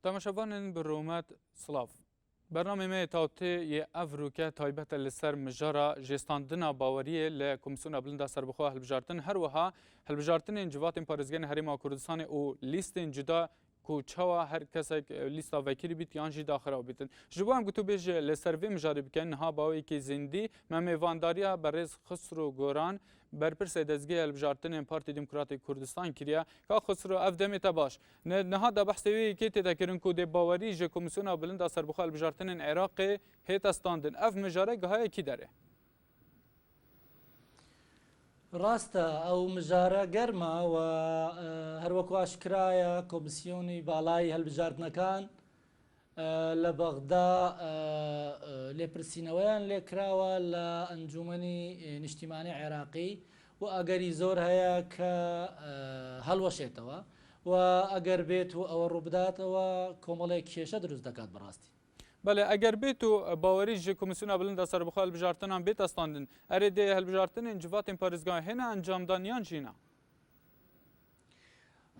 تماشاوان برومات سلاف برنامه ما تاوتی افروکه تایبت لسر مجارا جستاندنا باوریه لکومیسیون بلند سربخوا هلبجارتن هر وها هلبجارتن جوات پارزگان حریم کردستان او لیست جدا کوچوا هر کس لیست وکیلی بیت یانجی داخل او بیتن جوام گتو بیج لسروی مجاری بکن ها باوی کی زندی ممیوانداریا برز خسرو گوران برپرس دزگی هلبجارتن پارتی دموکراتیک کردستان کریا که خسرو افدمی تباش نه دا بحثی کی تذکرن کو د باوری ج کمیسیون بلند سربخوا هلبجارتن عراق هیت استاندن اف مجاره گهای کی داره ڕاستە ئەو مژارە گەرمە و هەروەکو ئاشکرایە کۆمیسیۆنی باڵای هەڵبژاردنەکان لە بەغدا لێپرسینەوەیان لێکراوە لە ئەنجومەنی نیشتیمانی عێراقی و ئەگەری زۆر هەیە کە هەڵوەشێتەوە و ئەگەر بێت و ئەوە ڕووبداتەوە کۆمەڵێک کێشە دروست دەکات بەڕاستی. بله اگر بیتو باوری ج کمیسیون بلند سربخوا هلبجارتن بیت استاندن ارید هلبجارتن جوات پارزگاه هنا انجام دانیان جینا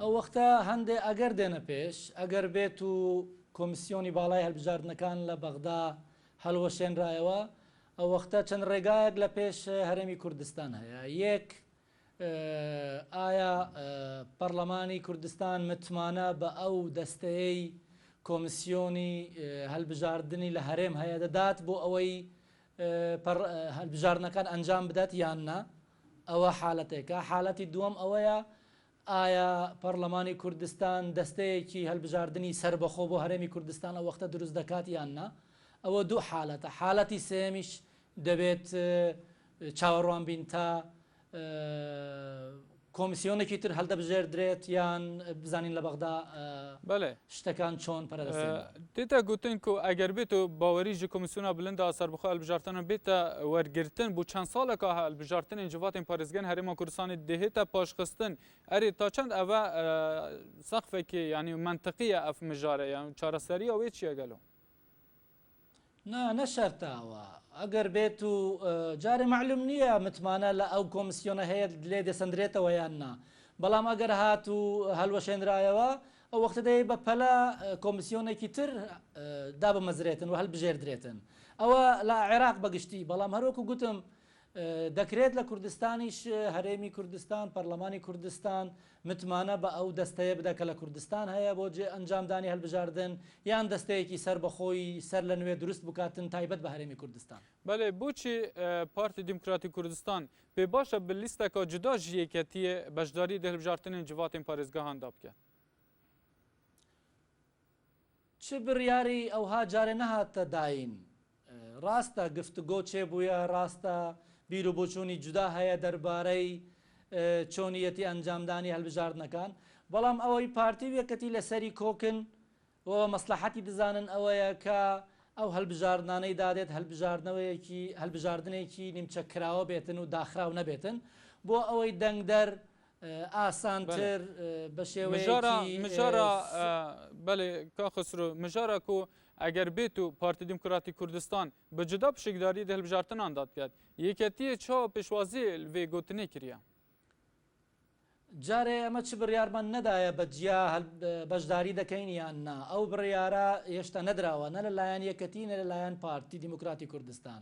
او وقتا هنده اگر دینه پیش اگر بیتو کمیسیونی بالای هلبجاردنەکان لە بەغدا هەڵوەشێنرایەوە ئەو وەختە چەند ڕێگایەک لە پێش هەرێمی کوردستان هەیە. یەک ئایا پەرلەمانی کوردستان متمانە بە ئەو دەستەیەی کۆمیسیۆنی هەڵبژاردنی لە هەرێم هەیە دەدات بۆ ئەوەی هەڵبژاردنەکان ئەنجام بدات یاننا ئەوە حالەتێکە. حالەتی دووەم ئەوەیە ئایا پەرلەمانی کوردستان دەستەیەکی هەڵبژاردنی سربەخۆ بۆ هەرێمی کوردستان ئەو وەختە دروست دەکات یاننا. ئەوە دوو حالەتە. حالەتی سێمیش دەبێت چاوەڕوان بین تا کۆمیسیۆنێکی تر هەڵدەبژێردرێت یان بزانین لە بەغدا شتەکان چۆن پەرەدەستێنن. تێتە گوتن کو ئەگەر بێت و باوەری ژ کۆمیسیۆنا بلند سەربەخوا هەڵبژاردنە بێتە وەرگرتن بۆ چەند ساڵێکە هەڵبژاردنên جواتên پارێزگەن هەرێما کوردستانê دێهێتە پاشخستن ئەرێ تا چەند ئەڤە سەقفێکی یعنی منطقیە ئەف مژارە یان چارەسەریە وێ چییە گەلۆ؟ نەشەرتاوە ئەگەر بێت و جارێ معلوم نییە متمانە لە ئەو کۆمیسیۆنە هەیە لێ دەسەندرێتەوە یاننا. بەڵام ئەگەر هات و هەڵوەشێنرایەوە ئەو وەختە دەیە بە پەلە کۆمیسیۆنێکی تر دابمەزرێتن و هەڵبژێردرێتن. ئەوە لە عێراق بەگشتی. بەڵام هەروەکو گوتم دەکرێت لە کوردستانیش هەرێمی کوردستان پەرلەمانی کوردستان متمانە بە ئەو دەستەیە بدە کە لە کوردستان هەیە بۆ ئەنجامدانی هەڵبژاردن یان دەستەیەکی سەربەخۆی سەر لە نوێ دروست بکاتن تایبەت بە هەرێمی کوردستان. بەڵێ بۆچی پارتی دیموکراتی کوردستان پێ باشە بە لیستێکە جدا ژ یەکەتیە بەشداری دە هەڵبژاردنên جواتên پارێزگاهان دا بکە. چ بڕیاری ئەوها جارێ نەهاتە داین. ڕاستە گفتوگۆ چێ بووە، ڕاستە بیر و بۆچوونی جودا هەیە دەربارەی چۆنیەتی ئەنجامدانی هەڵبژاردنەکان. بەڵام ئەوەی پارتی وێکەتی لەسەری کۆکن و مەسلحەتی دەزانن ئەوەیە کە ئەو هەڵبژاردنانەی دادێت هەڵبژاردنێکی نیمچەکراوە بێتن و داخراو نەبێتن بۆ ئەوەی دەنگدەر ئاسانتر بە شێوەیەکی بەڵێ کا خسرو مژارە کو ئەگەر بێت و پارتی دیموکراتی کوردستان بە جدا پشکداری دە هەڵبژاردنان داد بکات یەکەتیە چاوە پێشوازی لێ گوتنێ کردە. جارێ ئەمە چ بڕیارمان نەدایە بە جیا بەشداری دەکەین یان نا. ئەو بڕیارە هێشتا نەدراوە نە لەلایەن یەکەتی نە لەلایەن پارتی دیموکراتی کوردستان.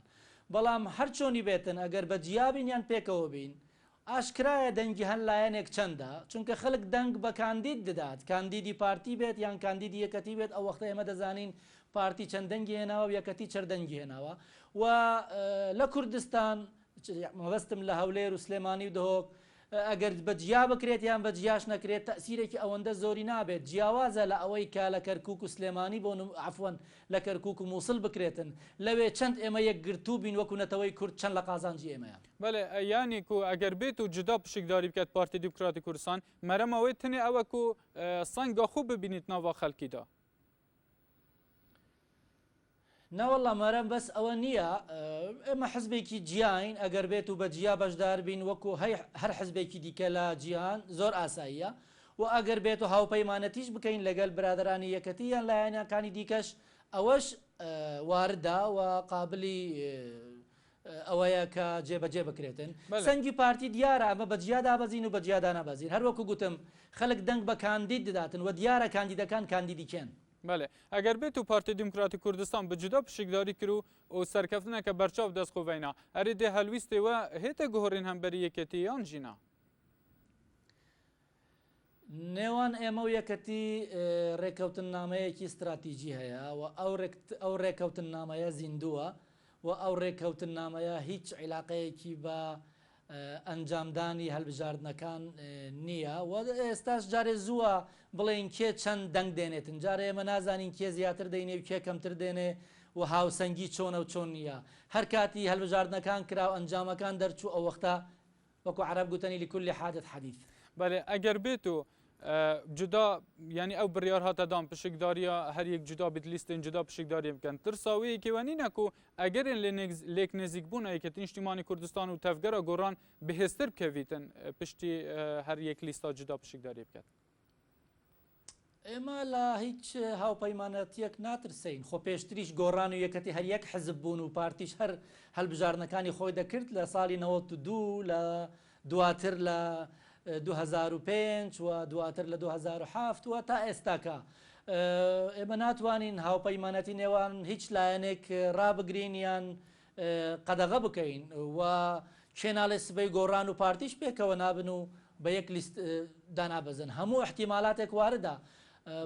بەڵام هەر چۆنی بێتن ئەگەر بە جیابین یان پێکەوە بین ئاشکرایە دەنگی هەن لایەنێک چەندە چونکە خەڵک دەنگ بە کاندید دەدات کاندیدی پارتی بێت یان کاندیدی یەکەتی بێت ئەو وەختە ئێمە دەزانین پارتی چەند دەنگی هێناوە و یەکەتی چەر دەنگی هێناوە و لە کوردستان مەبەستم لە هەولێر و سلێمانی و دهۆک ئەگەر بە جیا بکرێت یان بە جیاش نەکرێت تەسیرێکی ئەوەندە زۆری نابێت. جیاوازە لە ئەوەی کا لە کەرکووک و سلێمانی بۆ عەفوەن لە کەرکووک و مووسڵ بکرێتن لەوێ چەند ئێمە یەکگرتوو بین وەکو نەتەوەی کورد چەند لە قازانجی ئێمەیە. بەڵێ یانی کو ئەگەر بێت و جدا پشکداری بکات پارتی دیموکراتی کوردستان مەرەمەوەی تنێ ئەوە کو سەنگە خوب ببینیت ناوا خەڵکیدا. نەوەڵڵا مەرەم بەس ئەوە نییە. ئێمە حزبێکی جیاین ئەگەر بێت و بە جیا بەشدار بین وەکو هەر حزبێکی دیکە لە جیهان زۆر ئاساییە و ئەگەر بێت و هاوپەیمانەتیش بکەین لەگەڵ برادرانی یەکەتی یان لایەنەکانی دیکەش ئەوەش واردە و قابلی ئەوەیە کە جێبەجێ بکرێتن. سەنگی پارتی دیارە ئەمە بە جیا دابەزین و بە جیا دانابەزین. هەروەکو گوتم خەڵک دەنگ بە کاندید دەداتن و دیارە کاندیدەکان کاندیدیکێن. بله اگر به تو پارتی دموکراتی کردستان به جدا پشکداری کرو و سرکفتنه که برچاو دست خوینا اری ده هلویست و هیت گهورین هم بری یکتی آن جینا نێوان ئێمە و یەکەتی ڕێکەوتن نامەیەکی استراتیژی هەیە و ئەو ڕێکەوتن نامەیە زیندووە و ئەو ڕێکەوتن نامەیە هیچ عیلاقەیەکی بە ئەنجامدانی هەڵبژاردنەکان نییە و ئێستاش جارێ زووە بڵێن کێ چەند دەنگ دێنێتن جارێ ئێمە نازانین کێ زیاتر دەینێ و کێ کەمتر دێنێ و هاوسەنگی چۆنە و چۆن نییە هەر کاتی هەڵبژاردنەکان کرا و ئەنجامەکان دەرچوو ئەو وەختە وەکو عەرەب گوتنی لكل حادث حديث. بله اگر به تو جدا یعنی او بریار هات دام پشکداریا هر یک جدا بید لیستین جدا پشکداری بکن ترساوی که ونی نکو اگر لیک نزیک بون که اجتماعی کردستان و تفگرا گوران بهستر بکویتن پشتی هر یک لیستا جدا پشکداری بکن ئێمە لە هیچ هاوپەیمانەتیەک ناترسین خۆ پێشتریش گۆڕان و یەکەتی هەر یەک حزب بوون و پارتیش هەر هەڵبژارنەکانی خۆی دەکرد لە ساڵی 92 لە دواتر لە 2005 و دواتر لە 2007 و تا ئێستاکە ئێمە ناتوانین هاوپەیمانەتی نێوان هیچ لایەنێک ڕابگرین یان قەدەغە بکەین و کێناڵێ سبەی گۆڕان و پارتیش پێکەوە نابن و بە یەک لیست دانابەزن هەموو احتیمالاتێک واردە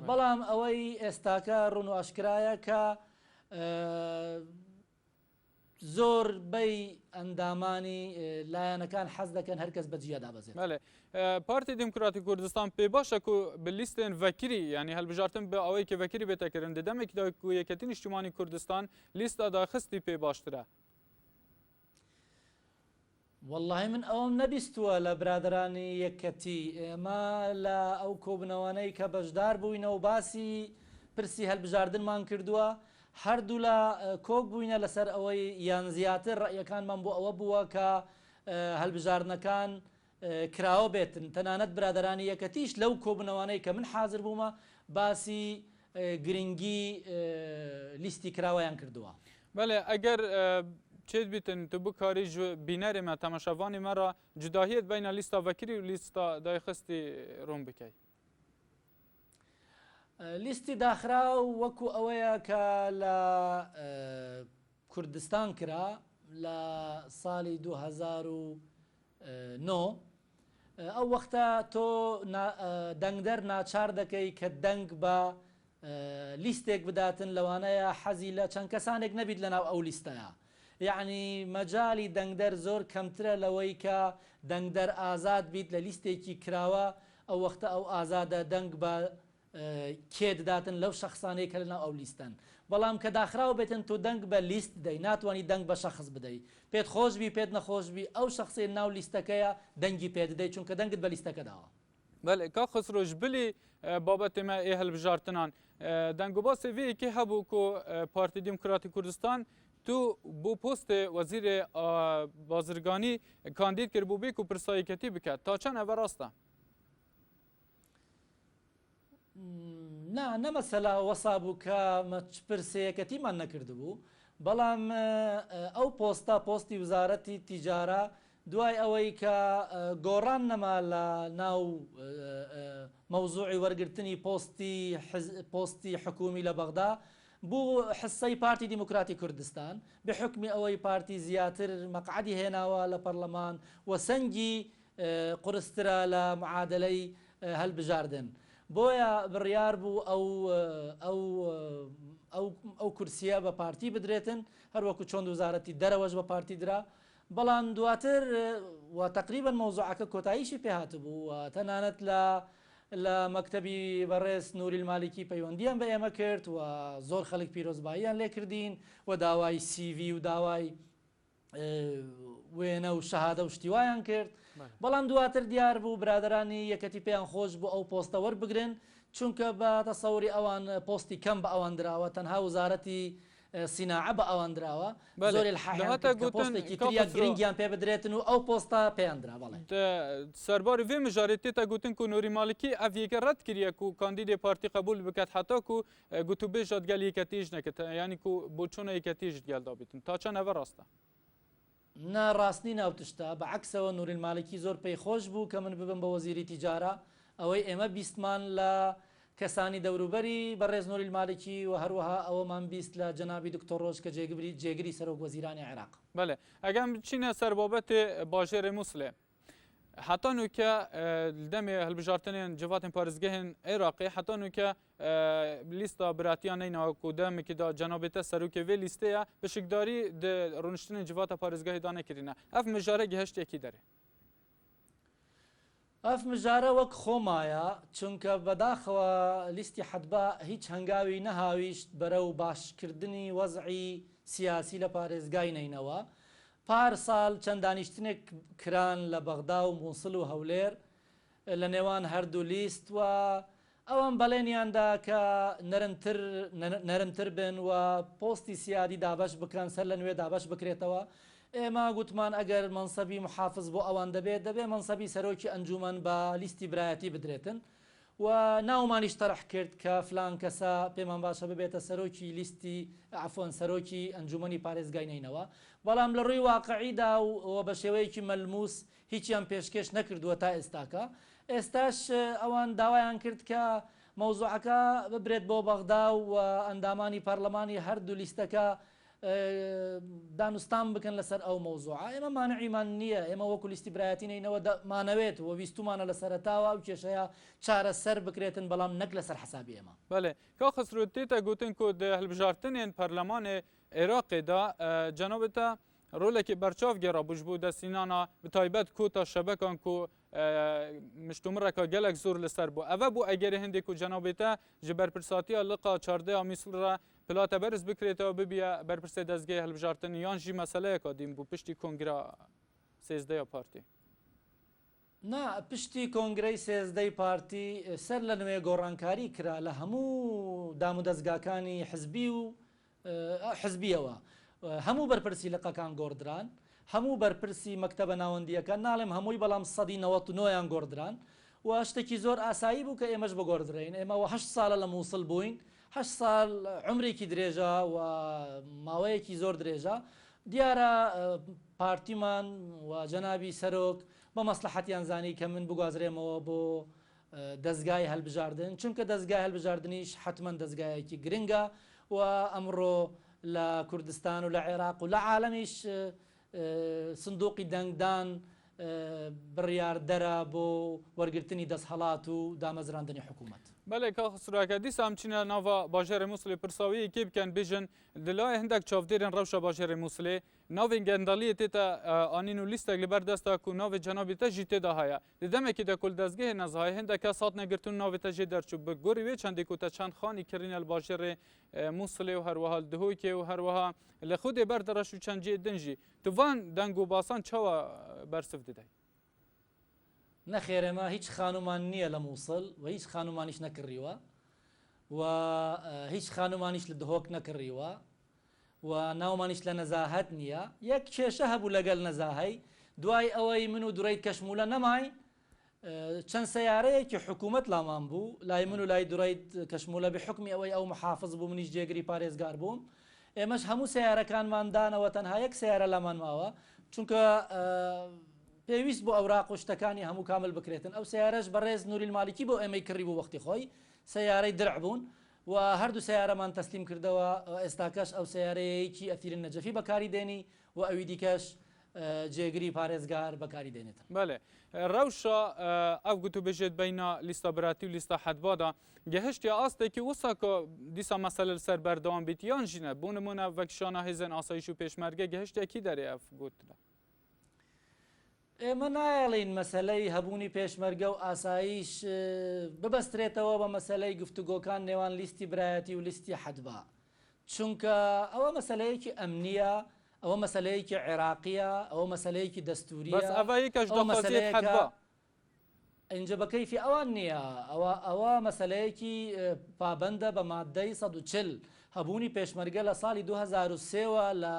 بەڵام ئەوەی ئێستاکە ڕوون و ئاشکرایە کە زۆر بەی ئەندامانی لایەنەکان حەز دەکەن هەرکەس بەجیا دابەزێت. بله پارتی دموکراتی کوردستان پێ باشە کو به لیستên vekirî yani هەڵبژارtin bi awayê ki vekirî bête kirin di demekî da ku yeketîn îjtimanî Kurdistan lîsta daxistî pê baştir e. والله من ئەوم نەبیستووە لە برادرانی یەکەتی ئێمە لە ئەو کۆبنەوەانەی کە بەشدار بووینەوە باسی پرسی هەڵبژاردنمان کردووە هەردوو لە کۆک بووینە لەسەر ئەوەی یان زیاتر ڕەیەکانمان بۆ ئەوە بووە کە هەڵبژاردنەکان کراوە بێتن تەنانەت برادرانی یەکەتیش لەو کۆبنەوەانەی کە من حاضر بوومە باسی گرنگی لیستی کراوەیان کردووە. بله اگر چیز بیتن تو بکاری جو بینر ما تماشاوانی مرا جداهیت بین لیستا وکری و لیستا دایخستی روم بکی لیستی داخرا وەکو ئەوەیە کە لە کوردستان کرا لە ساڵی 2009 ئەو وەختە تۆ دەنگدەر ناچار دەکەی کە دەنگ بە لیستێک بداتن لەوانەیە حەزی لە چەند کەسانێک نەبیت لەناو ئەو لیستەیە یعنی مەجای دەنگدەر زۆر کەمترە لەوەی کە دەنگدەر ئازاد بیت لە لیستێکی کراوە ئەو وەختە ئەو ئازادە دەنگ بە کێ دەداتن لەو شەخصانەی کە لەناو ئەو لیستن بەڵام کە داخراوە بێتن تۆ دەنگ بە لیست بدەی ناتوانانی دەنگ بە شەخص بدەیت پێت خۆشبی پێت نەخۆشبی ئەو شخصی ناو لیستەکەیە دەنگی پێ دەدەیت چونکە دەنگت بە لیستەکە داوە. بله کا خسروش بلی بابت ما ای هەڵبژارتنان دەنگوبا سێڤەیەکی هەبوو کو پارتی دموکراتی کوردستان تو بۆ پۆست وەزیر بازرگانی کاندید کرد بۆ بێک و پرسایەکەتی بکات تا چەند ئەوە ڕاستە؟ نا نەمەسەلا وەسا بوو کە پرسەیەکەتیمان نەکردبوو بەڵام ئەو پۆستە پۆستی وزارەتی تیجارە دوای ئەوەی کە گۆڕان نەما لە ناو مەوزوعی وەرگرتنی پۆستی حکومی لە بەغدا بوو حسەی پارتی دیموکراتی کوردستان بحکمی ئەوەی پارتی زیاتر مەقعدی هێناوە لە پەرلەمان و سەنگی قورسترە لە معادلەی هەڵبژاردن بۆیە بڕیار بوو ئەو کورسیە بە پارتی بدرێتن هەروەکو چۆن وزارەتی دەرەوەش بە پارتی درا بەڵام دواتر و تقریبا مەوزوعەکە کۆتاییشی پێهات بوو و تەنانەت لە مەکتەبی بەڕێز نووری المالیکی پەیوەندیان بە ئێمە کرد و زۆر خەڵک پیرۆزباییان لێ کردین و داوای CV و داوای وێنە و شەهادە و شتیوایان کرد بەڵام دواتر دیار بوو برادرانی یەکەتی پێیان خۆش بوو ئەو پۆستە وەربگرن چونکە بە تەسەوری ئەوان پۆستی کەم بە ئەوان دراوە تەنها وزارەتی سیناعە بە ئەوان دراوە زۆری پۆستێکی تریە گرنگیان پێ بدرێتن و ئەو پۆستە پێیان درا بەڵێ سەرباری vê mijarê ta gotin ku Nurî Malikî ev yeke red kiriye ku kandîdê partî qebûl biket heta ku gotûbêj jat gel yeketî ji neket yanî ku bo çûna yeketî ji gel dabîtin ta çend ev rast e ناڕاستی ناوتشتا بە عکسەوە نووری المالیکی زۆر پێی خۆش بوو کە من ببم بە وەزیری تیجارە ئەوەی ئێمە بیستمان لە کەسانی دەوروبەری بەڕێز نووری المالکی و هەروەها ئەوەمان بیست لە جەنابی دکتۆر ڕۆژ کە جێگری سەرۆک وەزیرانی عێراق. بله ئەگەم بچینە سەر بابەتێ باژێرێ مووسڵێ حتا نوکە دەمێ هەڵبژارتنێن جواتên پارێزگehên Iraqê heta nûke lîsta biratiya neyna ku demekî da cenabê te serokê vê lîsteya pişikdarî di rûniştinên civata parêzgehê da nekirîne. Ev mijare gihiştekî derê. ئەف مژارە وەک خۆمایە چونکە بەداخەوە لیستی حەدبا هیچ هەنگاوی نەهاویشت بەرەو باشکردنی وەزعی سیاسی لە پارێزگای نینەوە. پار ساڵ چەند دانیشتنێک کران لە بەغدا و مووسڵ و هەولێر لە نێوان هەردوو لیست و ئەوەم بەڵێنیاندا کە نەرمتر بن و پۆستی سیادی دابش بکەن سەر لە نوێ دابش بکرێتەوە. ئێمە گوتمان ئەگەر منسەبی محافظ بۆ ئەوان دەبێت منسەبی سەرۆکی ئەنجومەن بە لیستی برایەتی بدرێتن و ناومانیش تەرح کرد کە فلان کەسە پێمان باشە ببێتە سەرۆکی لیستی عفۆن سەرۆکی ئەنجومەنی پارێزگای نینەوە. بەڵام لە ڕووی واقعیدا و بە شێوەیەکی مەلموس هیچیان پێشکەش نەکردووە تا ئێستاکە. ئێستاش ئەوان داوایان کرد کە مەوزوعەکە ببرێت بۆ بەغدا و ئەندامانی پەرلەمانی هەردوو لیستەکە دانوستان بکەن لەسەر ئەو مەوزوعە. ئێمە مانعیمان نییە، ئێمە وەکو لیستی برایەتی نینەوە مانەوێت و ویستومانە لە سەرتاوە و کێشەیە چارەسەر بکرێتن بەڵام نەک لەسەر حسابی ئێمە. بەێ کا خسرو تێتە گوتن ku di hilbijartinên Perlemanê Iraqê da cenabê te rolekê berçav gera bû ji bo destînana bi taybet kota şebekan ku miştomireka gelek zor li ser bû. Ev bû egerê hindê ku cenabê te ji berpirsatiya liqa çardeya Mîsl re pilate beriz bikirêtەوە bibiye berpirsê dezgehê hilbijartinê yan jî meseleyeka dîm bû piştî kongera sêzdeya partî. نا پشتی کۆنگرەی سێزدەی پارتی سەر لە نوێ گۆڕانکاری کرا لە هەموو دام و دەستگاکانی حزبی و حزبیەوە هەموو بەرپرسی لقەکان گۆڕدران هەموو بەرپرسی مەکتەبە ناوەندیەکان ناڵێم هەمووی بەڵام 1990 گۆڕدران و شتێکی زۆر ئاسایی بوو کە ئێمەش بەگۆڕدرین. ئێمەوە 8 ساڵە لە مووسڵ بووین 8 ساڵ عمرێکی درێژە و ماوەیەکی زۆر درێژە. دیارە پارتیمان و جەنابی سەرۆک بە مەسلحەتیان زانی کە من بگوازرێمەوە بۆ دەستگای هەلبژاردن چونکە دەستگای هەلبژاردنیش حتمما دەستگایەکی گرنگە و ئەمڕۆ لە کوردستان و لە عێراق و لە عالەمیش سندوقی دەنگدان بڕیاردەرە بۆ وەرگرتنی دەستهەڵات و دامەزراندنی حکوومەت. بله که خسروکه دیسا همچنین ناوا باجر مووسڵê pirsawiyê kê bikin bêjin di layê hindek çavdêrên rewşa bajarê Mosulê navên gendaliyê tê te anîn û lîstek li ber dest da ku navê cenabê te jî tê de heye. Li demekî de ku li dezgehê nezayê hindeke sat negirtin navê te jê derçûk bi gorî wê çendê ku te çend xanî kirîne li bajarê Mosulê û herwiha li Duhokê û herwiha li Xwedê ber de reş û çenciyê din jî. Tu van deng û basan çawa bersiv dide? نەخێرەمە هیچ خانومان نییە لە مووسڵ و هیچ خانومانیش نەکڕیوە و هیچ خانومانیش لە دهۆک نەکڕیوە و ناومانیش لە نەزاهەت نییە. یەک کێشە هەبوو لەگەل نەزاهەی دوای ئەوەی من و دوڕیت کەشمولە نەمای چەند سەیارەیەکی حکوومەت لامان بوو لای من و لای دوڕیت کەشمولە بحکمی ئەوەی ئەو محافظ بوو منیش جێگری پارێزگار بووم. ئێمەش هەموو سیارەکانماندانەوە تەنها یەک سیارە لامان ماوە چونکە پێویست بۆ ئەوراق و شتەکانی هەموو کامل بکرێتن. ئەو سیارەش بەڕێز نووری المالکی بۆ ئێمەی کڕی بوو وەختی خۆی سیارەی درع بوون و هەردوو سیارەمان تەسلیم کردەوە. ئێستاکەش ئەو سیارەیەکی ئەثیرن نەجەفی بەکاری دێنی و ئەوی دیکەش جێگری پارێزگار بەکاری دێنێتن. بله rewşa ev gotu bêjêt beyna lîsta biratî û lîsta hedba da gehiştiya astekî wisa ku dîsa mesele li ser berdewam bît yan jî ne bû nimûne vekişana hêzên asayîş û pêşmerge gehiştekî derê ev gotina. ئێمە نایڵین مەسلەی هەبوونی پێشمەرگە و ئاساییش ببەسترێتەوە بە مەسلەی گفتوگۆکان نێوان لیستی برایەتی و لیستی حەدبا چونکە ئەوە مەسلەیەکی ئەمنیە ئەوە مەسلەیەکی عێراقیە ئەوە مەسلەیەکی دەستوریە بەس ئەڤەیەکەش دەخوازێت حەدبا ئینجا بە کەیفی ئەوان نییە ئەوە مەسلەیەکی پابەندە بە مادەی 140 هەبوونی پێشمەرگە لە ساڵی 2003 لە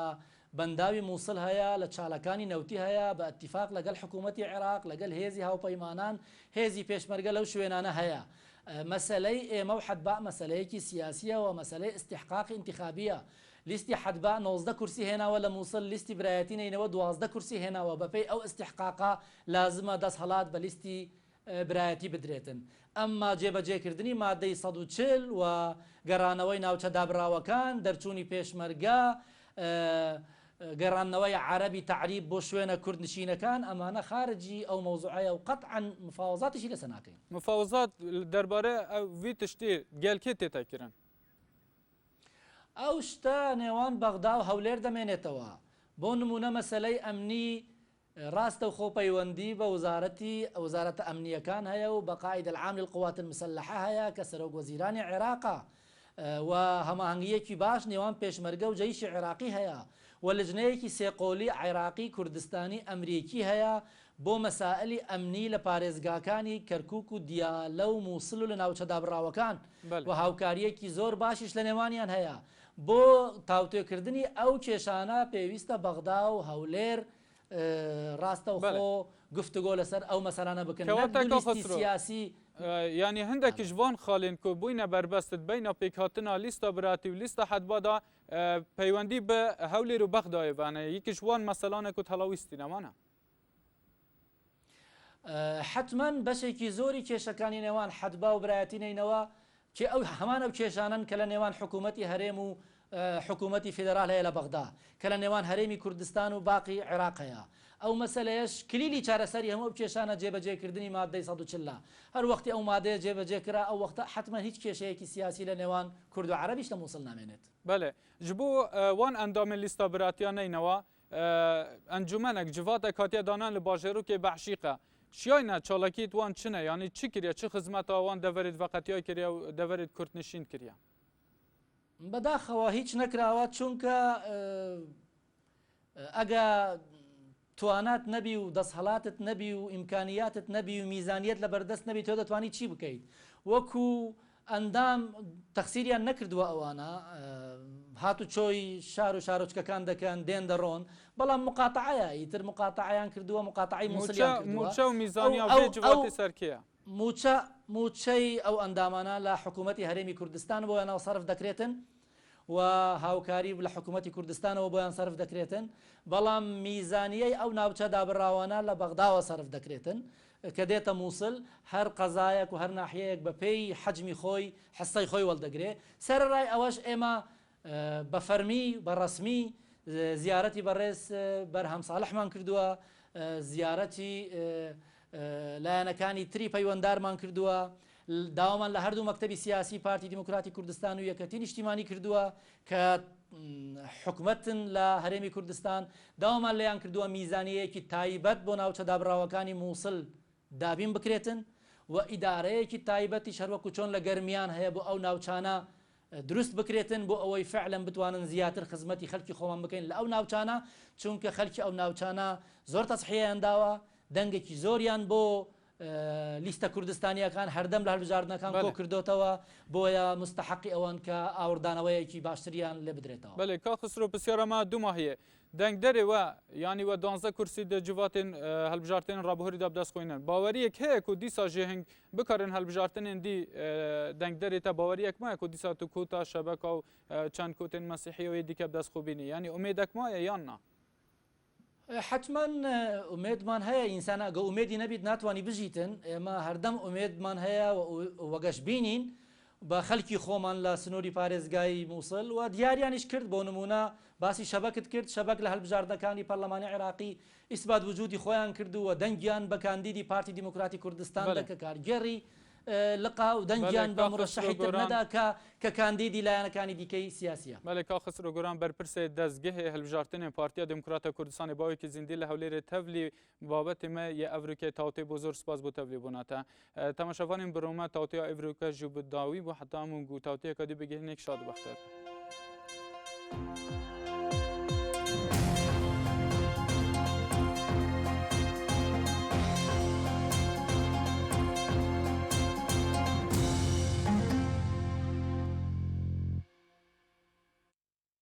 بەنداوی مووسڵ هەیە لە چاڵەکانی نەوتی هەیە بە ئەتیفاق لەگەڵ حکوومەتی عێراق لەگەڵ هێزی هاوپەیمانان هێزی پێشمەرگە لەو شوێنانە هەیە. مەسلەی ئێمە و حەدبا مەسلەیەکی سیاسیە و مەسلەی استحقاقی انتخابیە. لیستی حەدبا 19 کورسی هێناوە لە مووسڵ لیستی برایەتی نینەوە 12 کورسی هێناوە بەپێی ئەو استحقاقا لازمە دەست هەڵات بە لیستی برایەتی بدرێتن. ئەمما جێبەجێکردنی مادەی 140 و گەڕانەوەی ناوچە دابراوەکان، دەرچوونی پێشمەرگا، گەڕانەوەی عەرەبی تعریب بۆ شوێنە کوردنشینەکان، ئەمانە خارجی ئەو مەوزوعەیە و قەتعاً مفاوەزاتیشی لەسەر ناکەین. مفاوزات دەربارەی وی تشتێ گەلکێ تێتاکردن. ئەو شتە نێوان بەغدا و هەولێر دەمێنێتەوە. بۆ نمونە مەسەلەی ئەمنی ڕاستە و خۆپەیوەندی بە وەزارەتە ئەمنیەکان هەیە و بە قائیدە العام للقوات المسلحە هەیە کە سەرۆک وەزیرانی عێراقا و هەماهەنگیەکی باش نێوان پێشمەرگە و جەیشی عێراقی هەیە و لجنەیەکی سێقۆلی عێراقی کوردستانی ئەمریکی هەیە بۆ مەسائلی ئەمنی لە پارێزگاکانی کەرکووک و دیالە و مووسڵ و لە ناوچە دابڕاوەکان و هاوکاریەکی زۆر باشیش لە نێوانیان هەیە. بۆ تاوتێکردنی ئەو کێشانە پێویستە بەغدا و هەولێر ڕاستە و خۆ گفتگۆ لەسەر ئەو مەسەلانە بکەن سیاسی. یعنی هەندێکی جوان خاڵین کە بووینە بربەستت بینە پێکهاتنە لیستە براتی و لیستە حەدبادا پەیوەندی بە هەولێر و بەغدایەوانە یەکی جوان مەسەلانێک و هەڵاویستی نەمانە. حتمما بەشێکی زۆری کێشەکانی نێوان حەدبا و برایەتی نینەوە کە ئەو هەمانە کێشانن کە لە نێوان حکوومەتی هەرێم و حکوومەتی فیدرال هەیە لە بەغدا کە لە نێوان هەرێمی کوردستان و باقی عێراق هەیە. ئەو مەسەلەیەش کلیلی چارەسەری هەموو کێشانە جێبەجێکردنی مادەی 140 هەر وەختی ئەو مادەیە جێبەجێکرا ئەو وەختە حتمما هیچ کێشەیەکی سیاسی لە نێوان کورد و عەرەبیش لە مووسڵ نامێنێت. بەڵێ ji bo wan endamên lîsta biratiya neynewa encûmenek civatek hatiye danan li bajarokê Behşîqe çiyayne çalakît wan çi ne yanî çi kiriye çi xizmeta wan deverê veqetiya kiriye û deverê Kurdnişîn kiriye. بەداخەوە هیچ نەکراوە چونکە ئەگە توانات نەبی و دەستهەڵاتت نەبی و ئیمکانیاتت نەبی و میزانیت لە بەردەست نەبی تۆ دەتوانی چی بکەیت وەکو ئەندام تەخسیریان نەکردووە ئەوانە هاتو چۆی شار و شارۆچکەکان دەکەن دێن دەڕۆن بەڵام مقاتعەیە ئیتر مقاتعەیان کردووە مقاتعی مووسڵیان موچە و میزانیا جوڵاتی سەرکیە موچەی ئەو ئەندامانە لە حکوومەتی هەرێمی کوردستان بۆیان ناو سەرف دەکرێتن و هاوکاری لە حکوومەتی کوردستانەوە بۆیان سەرف دەکرێتن بەڵام میزانیەی ئەو ناوچە دابراوانە لە بەغداوە سەرف دەکرێتن کە دێتە مووسڵ هەر قەزایەک و هەر ناحیەیەک بە پێی حەجمی خۆی حستەی خۆی وەڵدەگرێ سەرڕای ئەوەش ئێمە بە فەرمی بە ڕەسمی زیارەتی بەڕێز بەرهەم ساڵحمان کردووە زیارەتی لایەنەکانی تری پەیوەنددارمان کردووە داوامان لە هەردوو مەکتەبی سیاسی پارتی دیموکراتی کوردستان و یەکەتی نیشتیمانی کردووە کە حکومەتن لە هەرێمی کوردستان داوامان لەیان کردووە میزانیەیەکی تایبەت بۆ ناوچە دابراوەکانی مووسڵ دابین بکرێتن و ئیدارەیەکی تایبەتی شەروەکو چۆن لە گەرمیان هەیە بۆ ئەو ناوچانە دروست بکرێتن بۆ ئەوەی فعلەن بتوانن زیاتر خزمەتی خەڵکی خۆمان بکەین لە ئەو ناوچانە چونکە خەڵکی ئەو ناوچانە زۆر تەسحیەیان داوە دەنگێکی زۆریان بۆ لیستە کوردستانیەکان هەردەم لە هەڵبژاردنەکان کۆ کردوتەوە بۆیە مستحقی ئەوان کە ئاوردانەوەیەکی باشتریان لێ بدرێتەوە. بەڵێ کا خسرۆ پرسیارەمە دوومە هەیە دەنگ دەرێوە ینی وە 12 کورسی دە جواتên هەڵبژارتن ڕابهۆری دەبدەست خۆینن باوەریەک هەیە و دیسا ژێهنگ بکارن هەڵبژارتنên دی دەنگ دەرێتە باوەریەک مایە و دیسا تو کوتا شەبەکە و چەند کوتên مەسیحیەوەی دیکە بدەست خوبینی ینی ئومێدەک مایە یاننا حتمما ئومێدمان هەیە ئینسان ئەگە ئومێدی نەبیت ناتوانانی بژیتن ئێمە هەردەم ئومێدمان هەیە وەگەش بینین بە خەڵکی خۆمان لە سنووری پارێزگای مووسڵ و دیاریانیش کرد بۆ نمونە باسی شەبەکت کرد شەبەک لە هەڵبژاردنەکانی پەرلەمانی عێراقی ئیسبات وجودی خۆیان کردو و دەنگیان بە کاندیدی پارتی دیموکراتی کوردستان دەکە کارگێڕی لقا و دەنگیان بە مرشحی تر نەدا کە کاندیدی لایەنەکانی دیکەی سیاسیە. بەڵێ کا خسرۆ گۆران بەرپرسێ دەستگەهێ هەڵبژارتنên پارتیا دیموکراتە کوردستانی باوێکی زیندی لە هەولێرê tevlî babetê me yê evrûkê tawtê bû zor spas bû tevlî bûna te temaşevanên bi rûme tawtiya evrûke ji bi dawî bû heta hemû tawtiyeka dî bigihînek şad bexter.